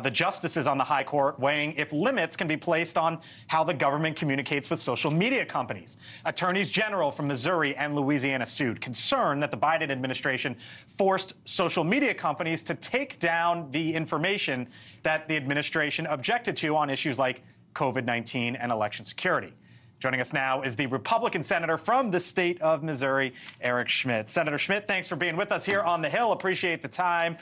The justices on the high court weighing if limits can be placed on how the government communicates with social media companies. Attorneys general from Missouri and Louisiana sued, concerned that the Biden administration forced social media companies to take down the information that the administration objected to on issues like COVID-19 and election security. Joining us now is the Republican senator from the state of Missouri, Eric Schmitt. Senator Schmitt, thanks for being with us here on the Hill. Appreciate the time.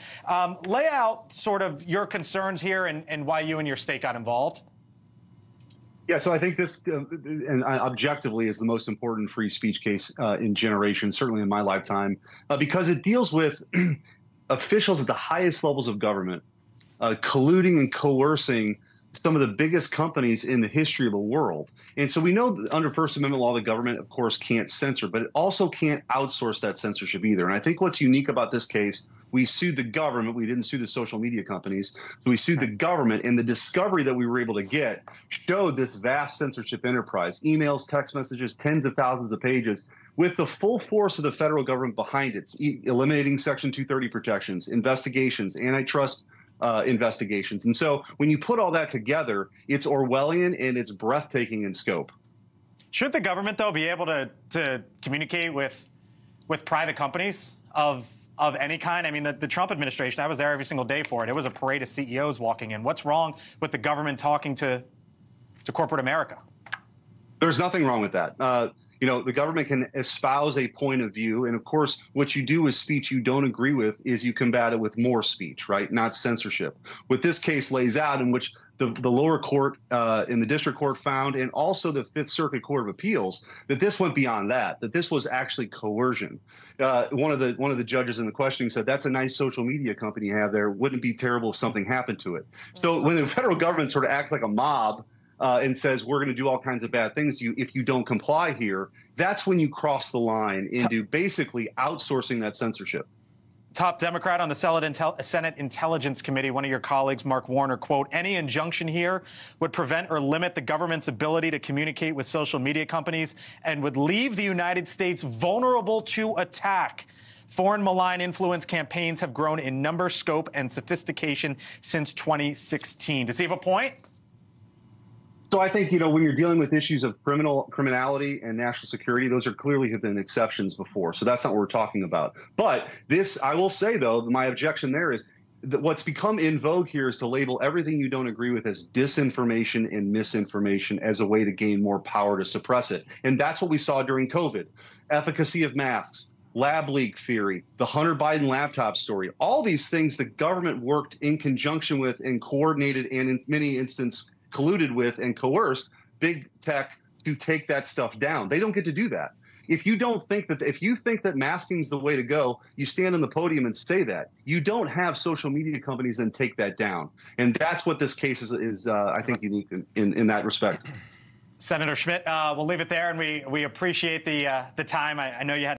Lay out sort of your concerns here and why you and your state got involved. Yeah, so I think this, and objectively, is the most important free speech case in generations, certainly in my lifetime, because it deals with officials at the highest levels of government colluding and coercing some of the biggest companies in the history of the world. And so we know that under First Amendment law, the government, of course, can't censor, but it also can't outsource that censorship either. And I think what's unique about this case, we sued the government. We didn't sue the social media companies. So we sued the government, and the discovery that we were able to get showed this vast censorship enterprise, emails, text messages, tens of thousands of pages, with the full force of the federal government behind it, eliminating Section 230 protections, investigations, antitrust investigations. And so when you put all that together, it's Orwellian and it's breathtaking in scope. Should the government, though, be able to communicate with private companies of any kind? I mean, the Trump administration, I was there every single day for it. It was a parade of CEOs walking in. What's wrong with the government talking to corporate America? There's nothing wrong with that. You know, the government can espouse a point of view. And of course, what you do with speech you don't agree with is you combat it with more speech, right? Not censorship. What this case lays out, in which the lower court in the district court found, and also the Fifth Circuit Court of Appeals, that this went beyond that this was actually coercion. One of the judges in the questioning said, that's a nice social media company you have there. Wouldn't it be terrible if something happened to it? So when the federal government sort of acts like a mob, and says we're going to do all kinds of bad things to you if you don't comply here, that's when you cross the line into basically outsourcing that censorship. Top Democrat on the Senate Intelligence Committee, one of your colleagues, Mark Warner, quote, any injunction here would prevent or limit the government's ability to communicate with social media companies and would leave the United States vulnerable to attack. Foreign malign influence campaigns have grown in number, scope, and sophistication since 2016. Does he have a point? So I think, you know, when you're dealing with issues of criminality and national security, those clearly have been exceptions before. So that's not what we're talking about. But this, I will say, though, my objection there is that what's become in vogue here is to label everything you don't agree with as disinformation and misinformation as a way to gain more power to suppress it. And that's what we saw during COVID. Efficacy of masks, lab leak theory, the Hunter Biden laptop story, all these things the government worked in conjunction with and coordinated and in many instances colluded with and coerced big tech to take that stuff down. They don't get to do that. If you think that masking is the way to go, you stand on the podium and say that. You don't have social media companies and take that down. And that's what this case is I think, unique in that respect. Senator Schmitt, we'll leave it there, and we appreciate the time. I know you had